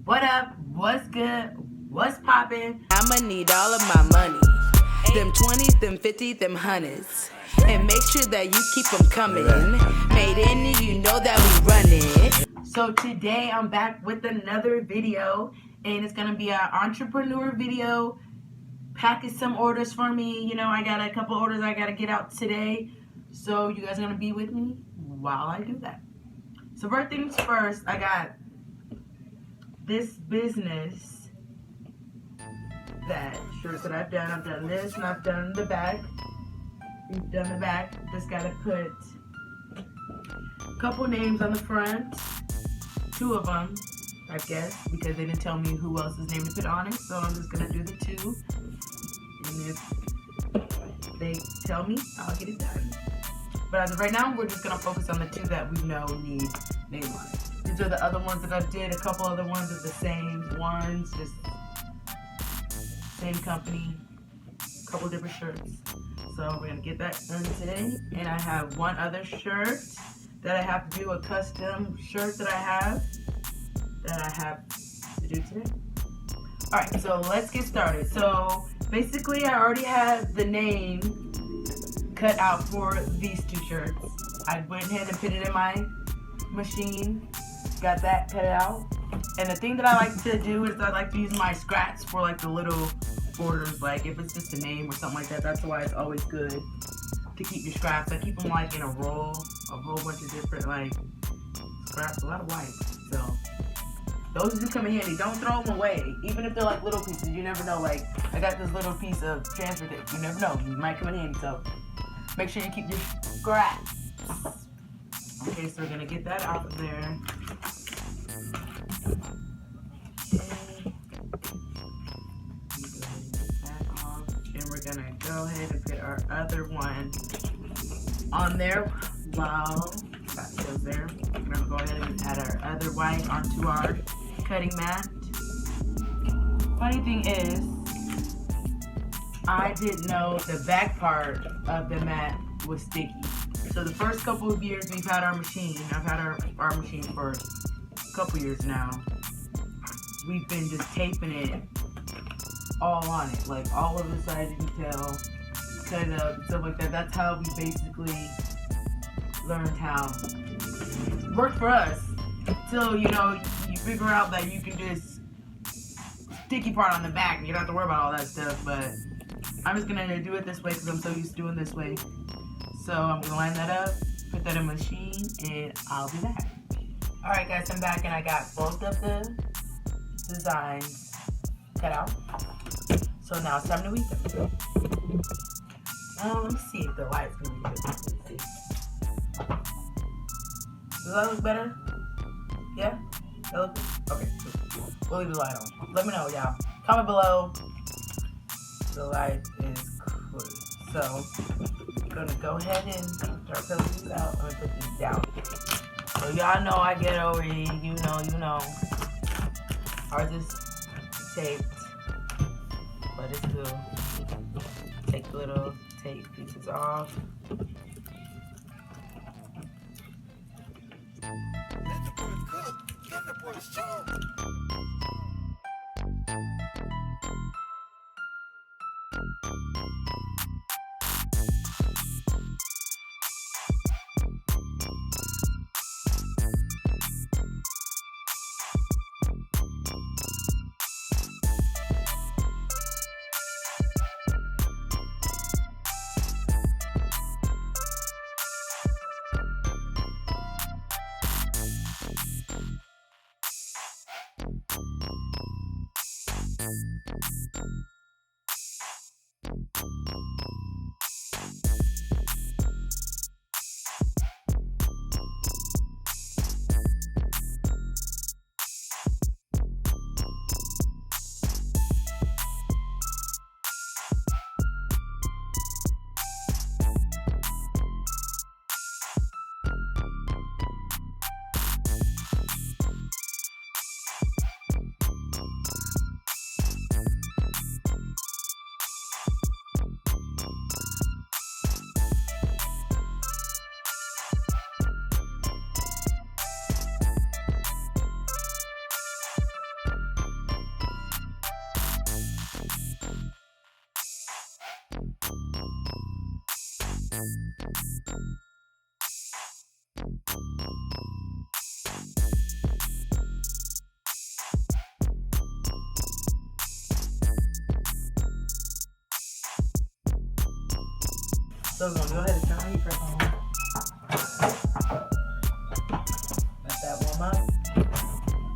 What up? What's good? What's poppin'? I'ma need all of my money. Them 20s, them 50s, them hundreds. And make sure that you keep them coming. Made in, you know that we run it. So today I'm back with another video. And it's gonna be an entrepreneur video. Packing some orders for me. You know, I got a couple orders I gotta get out today. So you guys are gonna be with me while I do that. So first things first, I got this business that shirts that I've done. I've done this and I've done the back. We've done the back. Just gotta put a couple names on the front. 2 of them, I guess, because they didn't tell me who else's name to put on it. So I'm just gonna do the 2. And if they tell me, I'll get it done. But as of right now, we're just gonna focus on the 2 that we know need name on it. These are the other ones that I did. A couple other ones of the same ones, just same company, a couple different shirts. So we're gonna get that done today. And I have one other shirt that I have to do, a custom shirt that I have to do today. All right, so let's get started. So basically, I already have the name cut out for these 2 shirts. I went ahead and put it in my machine. Got that cut out. And the thing that I like to do is I like to use my scraps for like the little borders. Like if it's just a name or something like that, that's why it's always good to keep your scraps. I keep them like in a whole bunch of different like scraps, a lot of white. So those do come in handy. Don't throw them away. Even if they're like little pieces, you never know. Like I got this little piece of transfer tape. You never know. It might come in handy. So make sure you keep your scraps. Okay, so we're gonna get that out of there. And we're gonna go ahead and put our other one on there while that goes there. We're gonna go ahead and add our other white onto our cutting mat. Funny thing is, I didn't know the back part of the mat was sticky. So the first couple of years we've had our machine, I've had our machine for a couple years now. We've been just taping it all on it, like all of the sides you can tell, cut it up, stuff like that. That's how we basically learned how it worked for us. Till you figure out that you can just sticky part on the back and you don't have to worry about all that stuff. But I'm just gonna do it this way because I'm so used to doing this way. So I'm gonna line that up, put that in my machine, and I'll be back. Alright guys, I'm back and I got both of the designs cut out. So now it's time to weave them. Let me see if the light's gonna be good. Let's see. Does that look better? Yeah? That look good? Okay, cool. We'll leave the light on. Let me know, y'all. Comment below. The light is cool. So I'm gonna go ahead and start filling these out. I'm gonna put these down. So y'all know I get over here. You know. Ours is taped, but it's cool. Take the little tape pieces off. So we're gonna go ahead and turn on your press on. Let that warm up.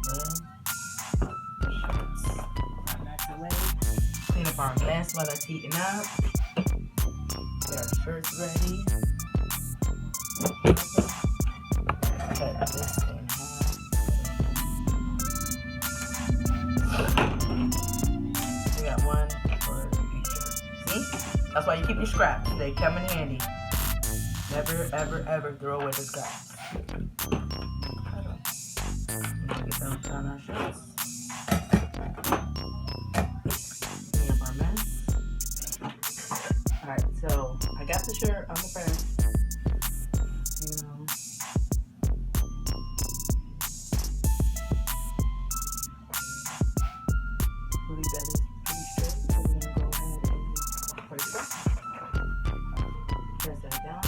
Then back away. Clean up our mess while that's heating up. Get our shirts ready. Cut this in half. We got one for each shirt. See? That's why you keep your scraps. They come in handy. Never, ever, ever throw away the scraps. Get them on our shirts. Clean up our mess. Alright, so I got the shirt on the press. You know. Believe that is pretty straight. So we're gonna go ahead and press it. Press that down.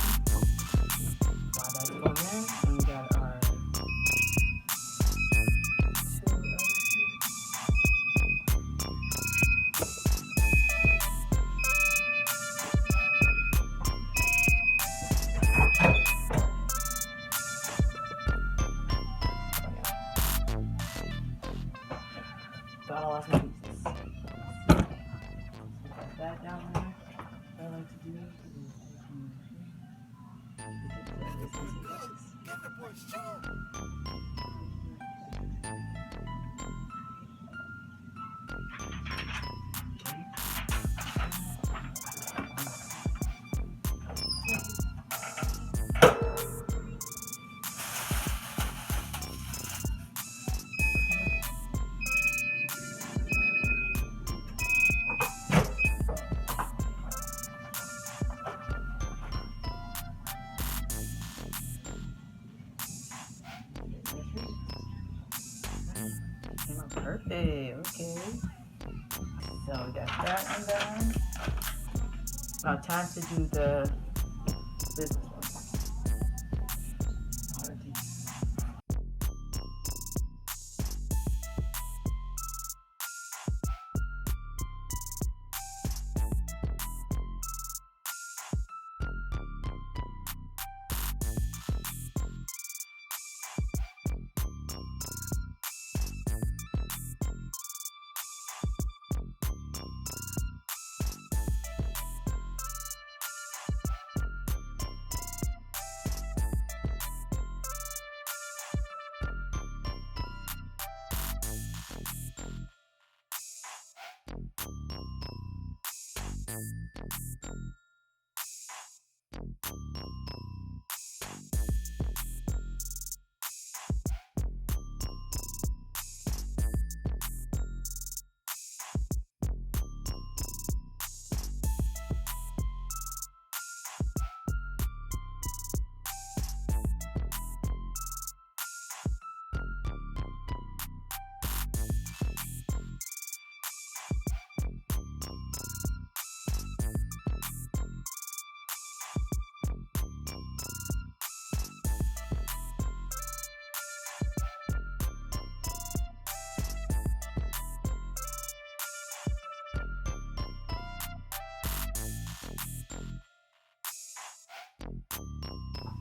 While that's going there, and we got our two other shirts. Got all our pieces. Put that down there. What I like to do is perfect, okay. So we got that one done. Now time to do the business one.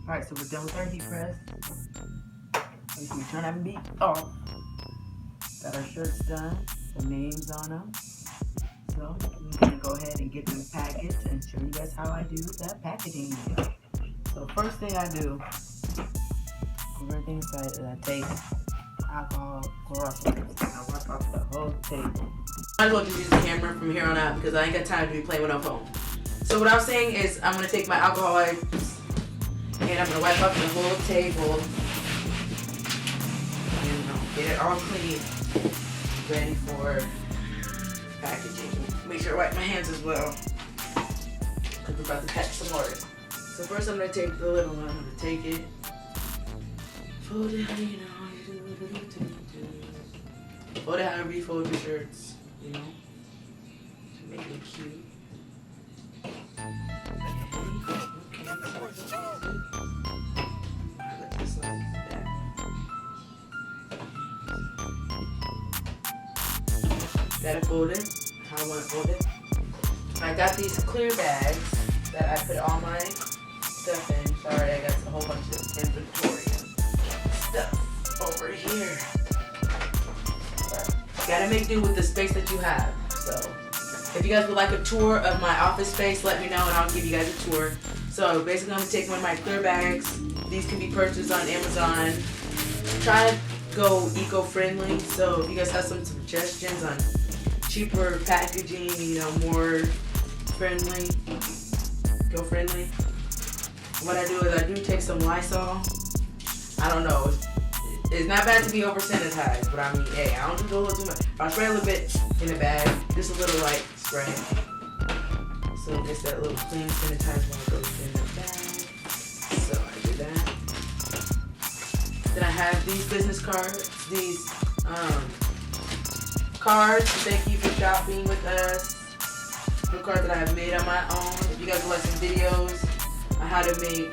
Alright, so we're done with our heat press. Make sure we turn that beat off. Got our shirts done, the names on them. So I'm gonna go ahead and get them packaged and show you guys how I do that packaging. So first thing I do, everything inside is I take alcohol chlorox and I wipe off the whole table. Might as well just use the camera from here on out because I ain't got time to be playing with no phone. So what I'm saying is I'm gonna take my alcohol wipes and I'm gonna wipe off the whole table and get it all clean, ready for packaging. Make sure I wipe my hands as well because we're about to pack some more. So first I'm gonna take the little one. I'm gonna take it, fold it, you know, fold it however you fold your shirts, you know, to make it cute. Okay. Gotta fold it how I want it folded. I got these clear bags that I put all my stuff in. Sorry, I got a whole bunch of inventory and stuff over here. But gotta make do with the space that you have. So if you guys would like a tour of my office space, let me know and I'll give you guys a tour. So basically I'm gonna take one of my clear bags. These can be purchased on Amazon. Try to go eco-friendly. So if you guys have some suggestions on cheaper packaging, you know, more friendly, eco-friendly. What I do is I do take some Lysol. I don't know. It's not bad to be over sanitized, but I mean, hey, I don't do a little too much. I'll spray a little bit in the bag, just a little light spray. So just that little clean sanitizer one goes in the bag. So I do that. Then I have these business cards, these cards to thank you for shopping with us. The cards that I have made on my own. If you guys would like some videos on how to make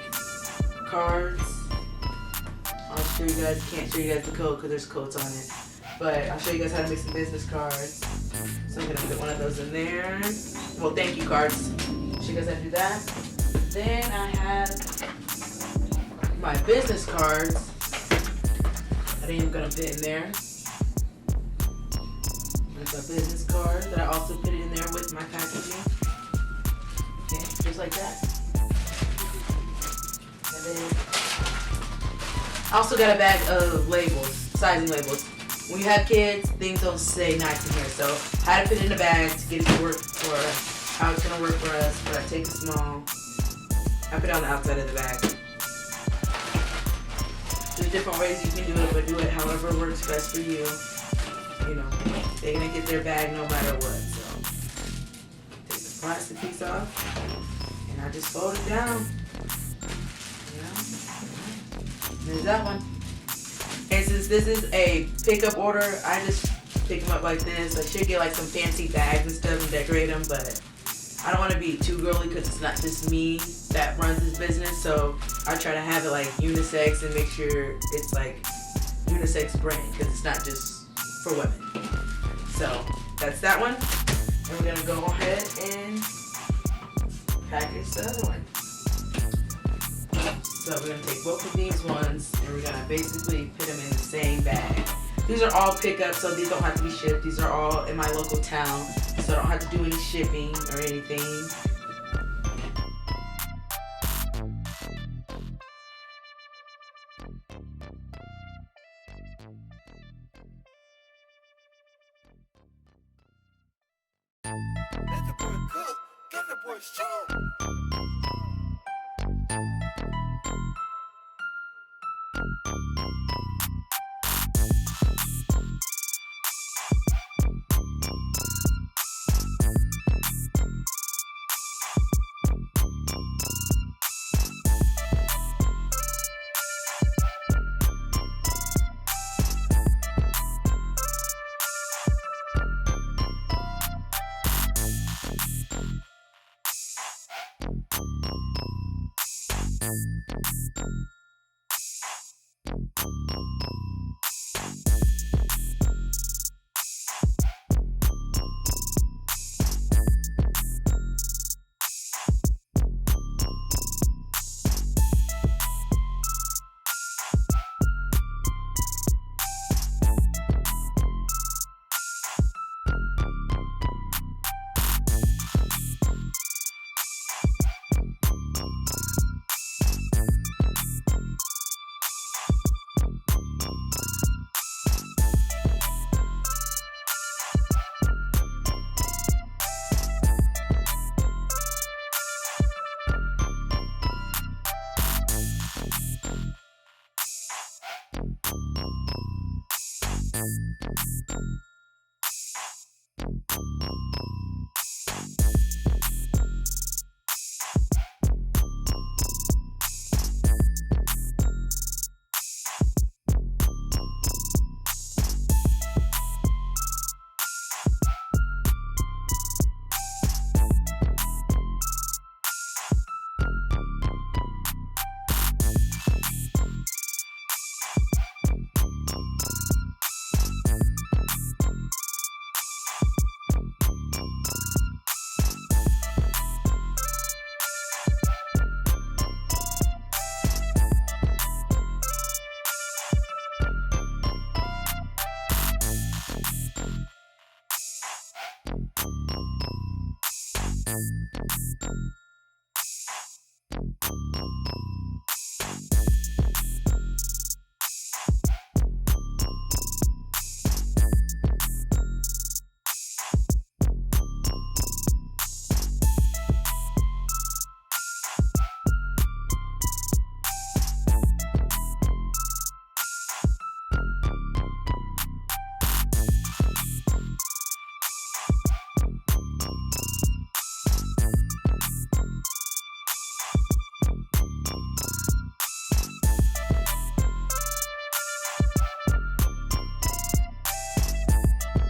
cards, I'll show you guys. Can't show you guys the code because there's codes on it, but I'll show you guys how to make some business cards. So I'm gonna put one of those in there. Well, thank you cards. Show you guys how to do that. Then I have my business cards that I am gonna put in there. There's a business card that I also put it in there with my packaging. Okay, just like that. And then I also got a bag of labels, sizing labels. When you have kids, things don't stay nice in here. So how to put it in a bag to get it to work for us, how it's gonna work for us. But I take the small, I put it on the outside of the bag. There's different ways you can do it, but do it however works best for you. You know, they're gonna get their bag no matter what. So take the plastic piece off, and I just fold it down. You know, there's that one. And since this is a pickup order, I just pick them up like this. I should get like some fancy bags and stuff and decorate them, but I don't want to be too girly because it's not just me that runs this business. So I try to have it like unisex and make sure it's like unisex brand because it's not just for women. So that's that one. And we're gonna go ahead and package the other one. So we're gonna take both of these ones and we're gonna basically put them in the same bag. These are all pickups, so these don't have to be shipped. These are all in my local town, so I don't have to do any shipping or anything. Let the boy cook, get the boy strong.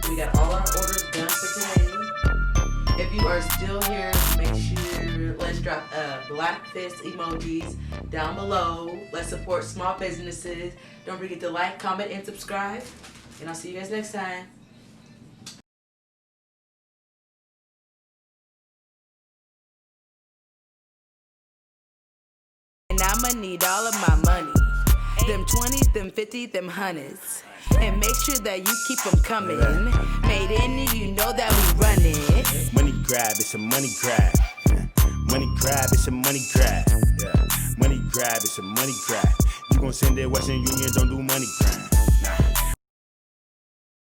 We got all our orders done for today. If you are still here, make sure let's drop black fist emojis down below. Let's support small businesses. Don't forget to like, comment, and subscribe. And I'll see you guys next time. And I'ma need all of my money. Them 20s, them 50s, them 100s. And make sure that you keep them coming. Made in it, you know that we run it. Money grab, it's a money grab. Money grab, it's a money grab. Money grab, it's a money grab. You gon' send it Western Union, don't do money grab.